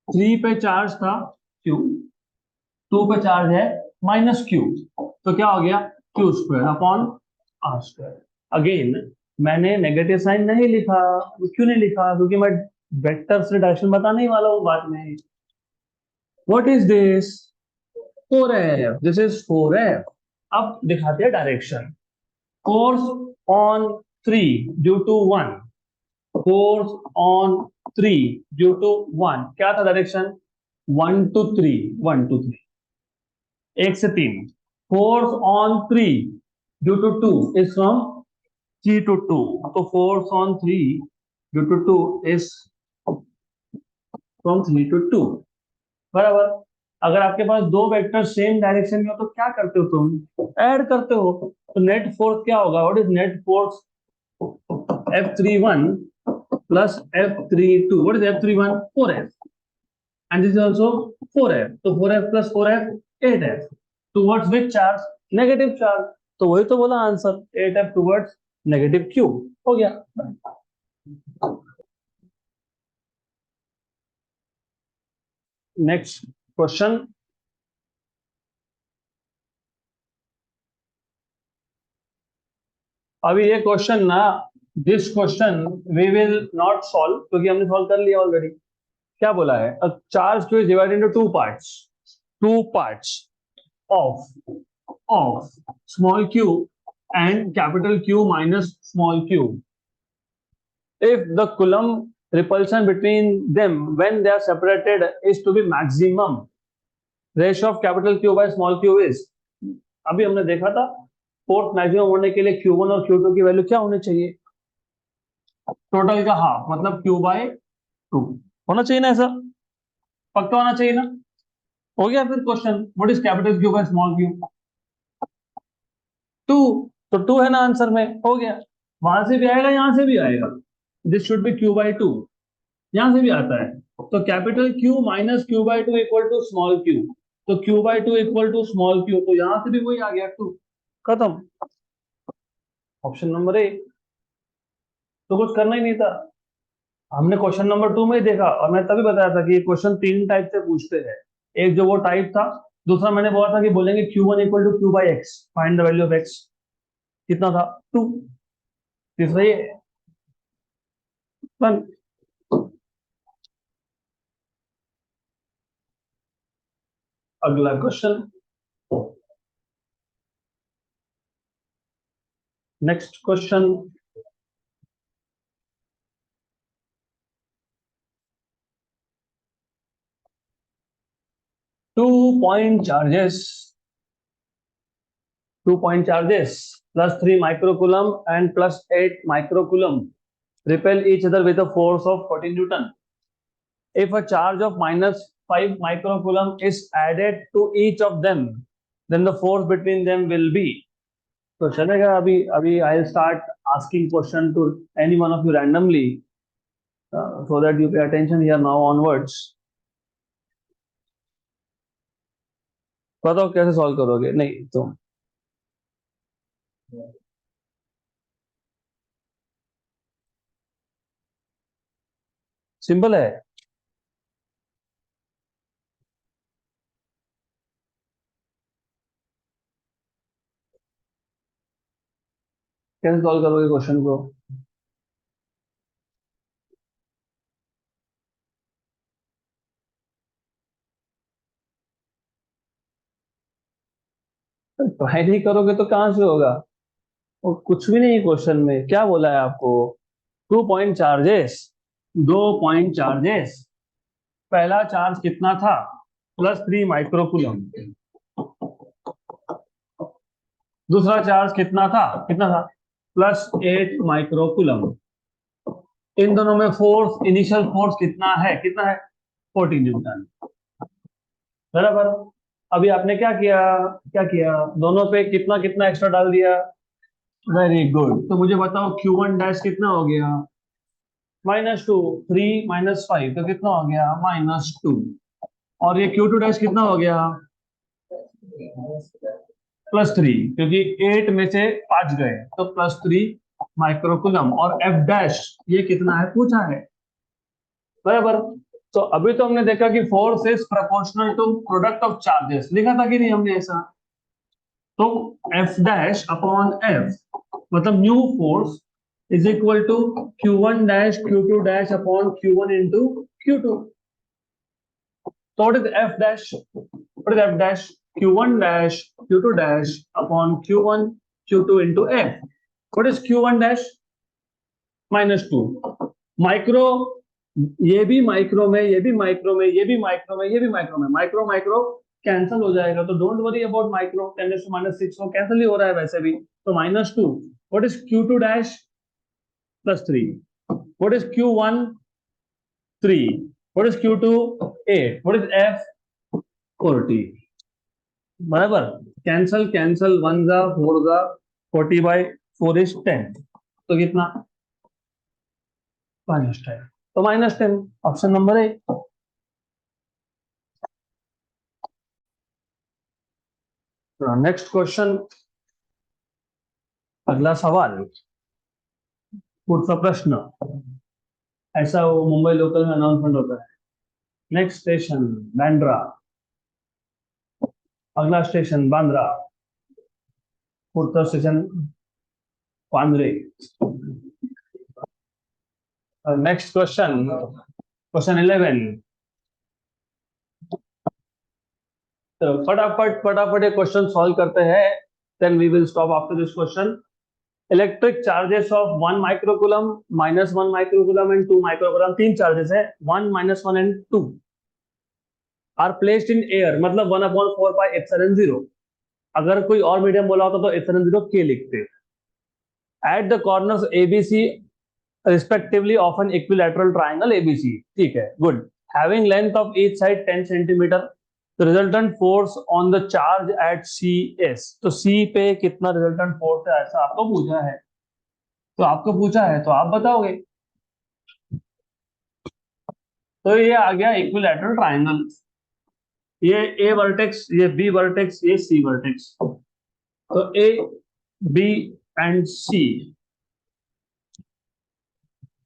3 पे चार्ज था Q, 2 पे चार्ज है माइनस Q, तो क्या हो गया? Q² upon R²। अगेन मैंने नेगेटिव साइन नहीं लिखा। क्यों नहीं लिखा? क्योंकि मैं वेक्टर से डायरेक्शन बताने ही वाला हूँ बाद में। What is this? 4F, this is 4F। अब दिखाते हैं direction. Force on 3 due to 1, force on 3 due to 1, क्या था डायरेक्शन? 1 to 3, 1 to 3, 1 से 3। Force on 3 due to 2 is from 3 to 2, तो force on 3 due to 2 is from 3 to 2। बराबर। अगर आपके पास दो वेक्टर सेम डायरेक्शन में हो तो क्या करते हो तुम? ऐड करते हो। तो नेट फोर्स क्या होगा? What is net force? F31 plus F32, what is F31? 4F, and this is also 4F, तो 4F plus 4F 8F, towards which charge? Negative charge. तो वही तो बोला answer, 8F towards negative Q। हो गया। Next question. अभी ये question ना, this question we will not solve क्योंकि हमने सॉल्व कर लिया ऑलरेडी। क्या बोला है? A charge two is divided into two parts of small q and capital Q minus small q. If the Coulomb repulsion between them when they are separated is to be maximum, ratio of capital Q by small q is, अभी हमने देखा था force maximum होने के लिए Q1 और Q2 की value क्या होनी चाहिए? टोटल का हाफ, मतलब Q/2 होना चाहिए ना, ऐसा पक्का होना चाहिए ना? हो गया फिर question, what is capital Q by small q? 2, तो 2 है ना आंसर में, हो गया। वहां से भी आएगा, यहां से भी आएगा, दिस शुड बी Q/2, यहां से भी आता है। तो capital Q minus Q/2 equal to small Q, तो Q/2 equal to small Q, तो यहां से भी वही आ गया 2, खत्म। Option number A. तो कुछ करना ही नहीं था, हमने क्वेश्चन नंबर 2 में ही देखा, और मैं तभी बताया था कि ये क्वेश्चन तीन टाइप से पूछते हैं। एक जो वो टाइप था, दूसरा मैंने बोला था कि बोलेंगे Q1 equal to Q/X, find the value of X, कितना था 2, तीसरा ये 1। अगला क्वेश्चन, next question, 2 point charges, 2 point charges plus 3 microcoulomb and plus 8 microcoulomb repel each other with a force of 40 Newton. If a charge of minus 5 microcoulomb is added to each of them, then the force between them will be. तो चलेगा, अभी अभी I'll start asking question to any one of you randomly, so that you pay attention here now onwards. बताओ कैसे solve करोगे? नहीं तो simple है। कैसे सॉल्व करोगे क्वेश्चन को? ट्राई नहीं करोगे तो कहाँ से होगा? और कुछ भी नहीं क्वेश्चन में, क्या बोला है आपको? 2 पॉइंट चार्जेस, 2 पॉइंट चार्जेस, पहला चार्ज कितना था? +3 माइक्रोकुलम। दूसरा चार्ज कितना था? कितना था? +8 माइक्रोकुलम। इन दोनों में फोर्स, इनिशियल फोर्स कितना है? कितना है? 40 न्यूटन। बराबर। अभी आपने क्या किया? क्या किया? दोनों पे कितना कितना एक्स्ट्रा डाल दिया। Very good. तो मुझे बताओ Q1 डैश कितना हो गया? -2, 3 - 5 तो कितना हो गया? -2। और ये Q2 डैश कितना हो गया? +3, क्योंकि 8 में से 5 गए, तो +3 माइक्रोकुलम। और F डैश ये कितना है पूछा है, बराबर। तो अभी तो हमने देखा कि force is proportional to product of charges, लिखा था कि नहीं हमने ऐसा? तो F डैश अपॉन F, मतलब new force is equal to Q1 dash Q2 dash upon Q1 into Q2। So what is F dash? What is F dash? Q1 dash Q2 dash upon Q1 Q2 into F. What is Q1 dash? -2 micro, ये भी micro में, ये भी micro में, ये भी micro में, ये भी माइक्रो में, माइक्रो माइक्रो कैंसिल हो जाएगा, तो डोंट वरी अबाउट माइक्रो, 10⁻⁶ वो कैंसिल ही हो रहा है वैसे भी, तो -2। What is Q2 dash? +3। What is Q1? 3। What is Q2? 8। What is F? 40। बराबर। कैंसल कैंसल, 1 जा 4 जा, 40/4 इज 10, तो कितना? -10, तो -10, option number A. Next question, अगला सवाल, पुढचा प्रश्न, ऐसा वो मुंबई लोकल में अनाउंसमेंट होता है। नेक्स्ट स्टेशन बांद्रा, अगला स्टेशन बांद्रा, पुढचा station Vandre. Next question, question 11। तो फटाफट फटाफट ये क्वेश्चन सॉल्व करते हैं, then we will stop after this question. Electric charges of 1 microcoulomb, -1 microcoulomb and 2 microcoulomb, तीन चार्जेस है, 1, -1 and 2, are placed in air, मतलब 1/4πε0। अगर कोई और मीडियम बोला होता तो ε0 के लिखते। At the corners ABC respectively of an equilateral triangle ABC, ठीक है, good. Having length of each side 10 centimetre, the resultant force on the charge at CS, तो C पे कितना रिजल्टेंट फोर्स है ऐसा आपको पूछा है। तो आपको पूछा है तो आप बताओगे। तो ये आ गया इक्विलैटरल ट्रायंगल। ये ए वर्टेक्स, ये बी वर्टेक्स, ये सी वर्टेक्स। तो A B and C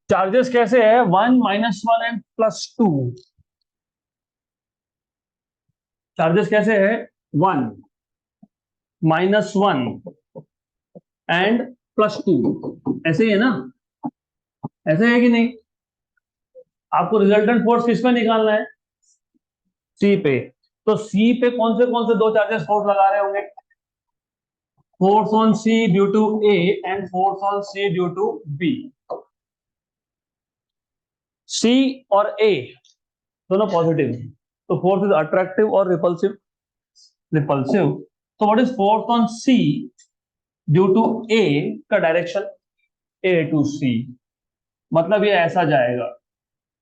charges कैसे है, 1 - 1 एंड +2। चार्जेस कैसे है, 1 - 1 एंड +2, ऐसे ही है ना, ऐसे है कि नहीं। आपको रिजल्टेंट फोर्स किस पे निकालना है, सी पे। तो सी पे कौन से दो चार्जेस फोर्स लगा रहे होंगे, force on C due to A and force on C due to B. C और ए दोनों पॉजिटिव, तो फोर्स इज अट्रैक्टिव और रिपल्सिव। रिपल्सिव, तो what is force on C due to A का direction, A to सी, मतलब ये ऐसा जाएगा।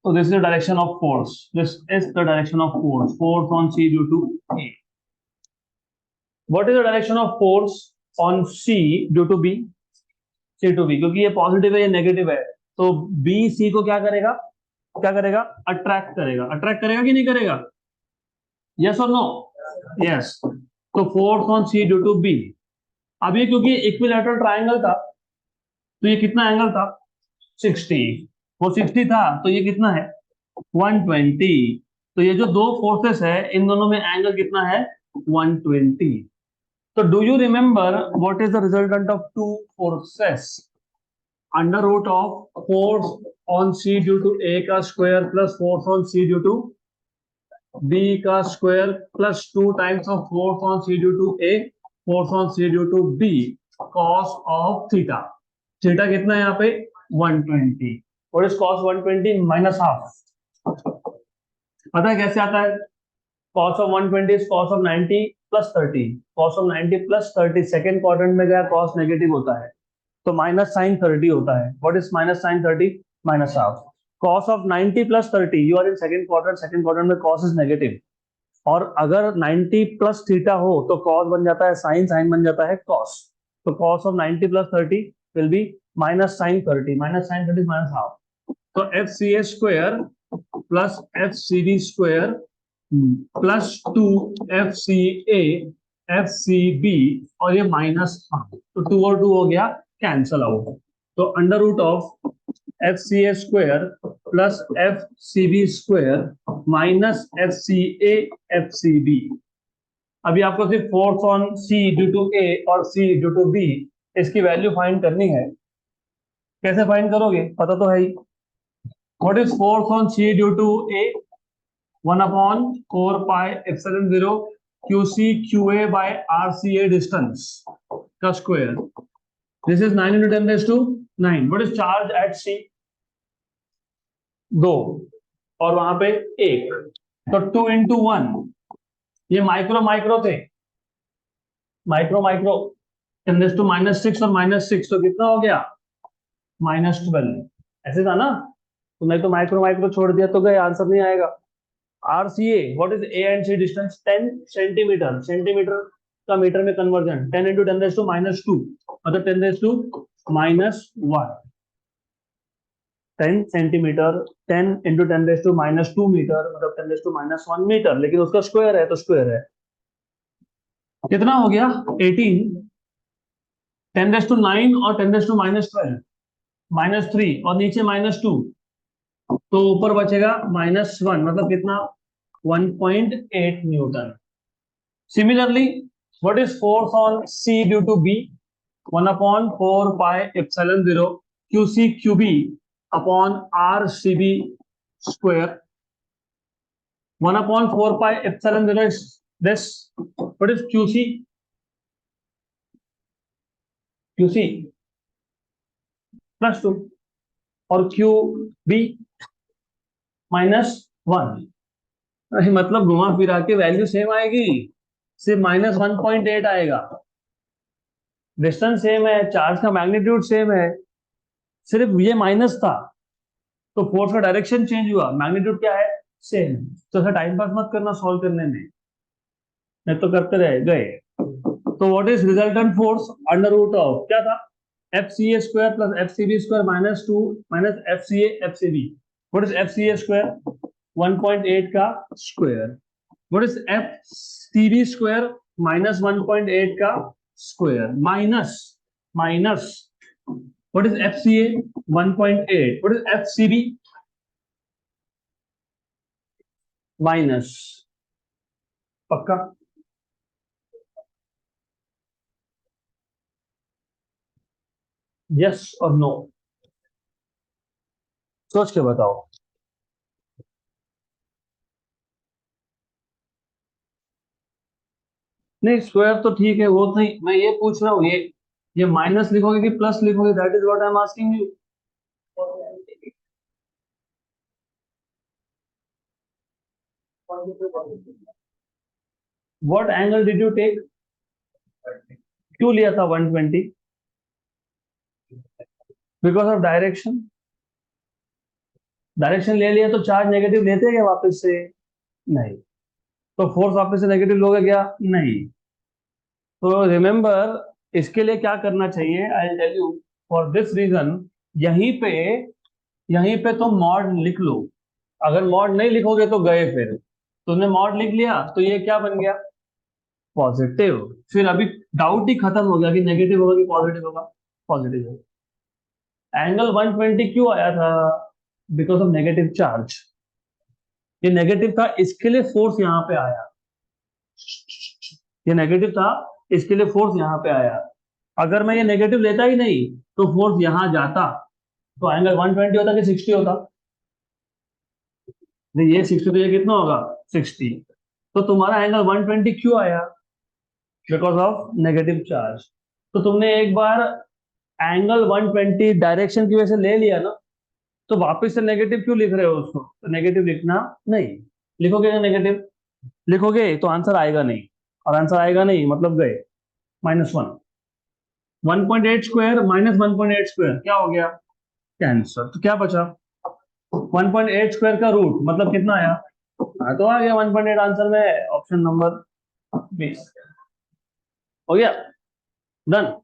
तो this is the direction of force, this is the direction of force, force on C due to A. What is the direction of force on C due to B, C to B, क्योंकि ये positive है ये negative है, तो B C को क्या करेगा, क्या करेगा, अट्रैक्ट करेगा। अट्रैक्ट करेगा कि नहीं करेगा, यस और नो, यस। तो force on C due to B. अब ये क्योंकि इक्विलैटरल ट्रायंगल था, तो ये कितना एंगल था, 60। वो 60 था, तो ये कितना है, 120। तो ये जो दो फोर्सेस है इन दोनों में एंगल कितना है, 120। तो do you remember what is the resultant of two forces, under root of force on C due to A का square plus force on C due to B का square plus 2 times of force on C due to A, force on C due to B, cos of theta. Theta कितना है यहाँ पे, 120। और इस cos 120 minus half, पता है कैसे आता है, cos of 120 is cos of 90 plus 30। Cos of 90 plus 30 second quadrant में गया, कॉस नेगेटिव होता है, तो -sin 30 होता है। What is -sin 30, minus half. Cos of 90 plus 30, you are in second quadrant में कॉस इज नेगेटिव, और अगर 90 प्लस थीटा हो तो कॉस बन जाता है साइन, साइन बन जाता है कॉस। तो cos of 90 plus 30 will be -sin 30, -sin 30 minus half. तो F C A square plus F C D square +2 F C A F C B, और ये माइनस हाफ, तो 2 और 2 हो गया कैंसल आउट। तो under root of F C A square plus F C B square minus F C A F C B. अभी आपको सिर्फ force on C due to A और सी ड्यू टू बी इसकी value find करनी है। कैसे find करोगे, पता तो है ही। What is force on C due to A, 1/4πε0 Q C Q A by r C A distance का square. This is 9 × 10⁹। What is charge at C, 2, और वहां पे 1, तो 2 × 1। ये माइक्रो माइक्रो थे, माइक्रो माइक्रो, 10⁻⁻6 और -6, तो कितना हो गया, -12। ऐसे था ना, तो मैं तो माइक्रो माइक्रो छोड़ दिया तो गए, आंसर नहीं आएगा। R C A, what is A and C distance, 10 centimetre. Centimetre का मीटर में कन्वर्जन, 10 × 10⁻², मतलब 10⁻⁻1। 10 सेंटीमीटर, 10 × 10⁻² मीटर, मतलब 10⁻1 मीटर, लेकिन उसका स्क्वायर है तो स्क्वायर है। कितना हो गया, 18। 10⁻9 और 10⁻12, -3, और नीचे -2, तो ऊपर बचेगा -1, मतलब कितना, 1.8 newton. Similarly, what is force on C due to B, 1/4πε0 Q C Q B upon r C B square. 1/4πε0 is this, what is QC, QC +2 और QB -1, मतलब घुमा फिरा के वैल्यू सेम आएगी, सिर्फ -1.8 आएगा। डिस्टेंस सेम है, चार्ज का मैग्नीट्यूड सेम है, सिर्फ ये माइनस था, तो फोर्स का डायरेक्शन चेंज हुआ, मैग्नीट्यूड क्या है, सेम। तो ऐसा टाइम पास मत करना सॉल्व करने में, नहीं तो करते रह गए। तो what is resultant force, under root of क्या था, FCA square plus FCB square minus 2 minus FCA FCB. What is FCA square? 1.8 का square. What is FCB square? Minus 1.8 का square. Minus. What is FCA? 1.8. What is FCB? Minus. पक्का? Yes or no? सोच के बताओ. नहीं, square तो ठीक है, वो नहीं, मैं ये पूछ रहा हूँ, ये माइनस लिखोगे कि प्लस लिखोगे? That is what I am asking you. What angle did you take? क्यों लिया था 120? Because of direction. डायरेक्शन ले लिया तो चार्ज नेगेटिव लेते क्या वापस से? नहीं. तो फोर्स वापस से नेगेटिव लोगे क्या? नहीं. तो रिमेंबर, इसके लिए क्या करना चाहिए, I tell you. For this reason यहीं पे तो मॉड लिख लो. अगर मॉड नहीं लिखोगे तो गए. फिर तुमने मॉड लिख लिया तो ये क्या बन गया? पॉजिटिव. फिर अभी डाउट ही खत्म हो गया कि नेगेटिव होगा कि पॉजिटिव होगा. पॉजिटिव होगा. एंगल 120 क्यों आया था? Because of negative charge. ये नेगेटिव था, इसके लिए फोर्स यहाँ पे आया. ये नेगेटिव था, इसके लिए फोर्स यहाँ पे आया. अगर मैं ये नेगेटिव लेता ही नहीं तो फोर्स यहाँ जाता, तो एंगल 120 होता कि 60 होता? ये 60 तो ये कितना होगा? 60. तो तुम्हारा एंगल 120 क्यों आया? Because of negative charge. तो तुमने एक बार एंगल 120 डायरेक्शन की वजह से ले लिया ना, तो वापस से नेगेटिव क्यों लिख रहे हो उसको? तो नेगेटिव लिखना नहीं. लिखोगे ना नेगेटिव, लिखोगे तो आंसर आएगा नहीं, और आंसर आएगा नहीं मतलब गए. -1. 1.8 स्क्वायर माइनस 1.8 स्क्वायर क्या हो गया? कैंसर. तो क्या बचा? 1.8 स्क्वायर का रूट मतलब कितना आया? हाँ, तो आ गया 1.8 आंसर में. ऑप्शन नंबर 20 हो गया. डन.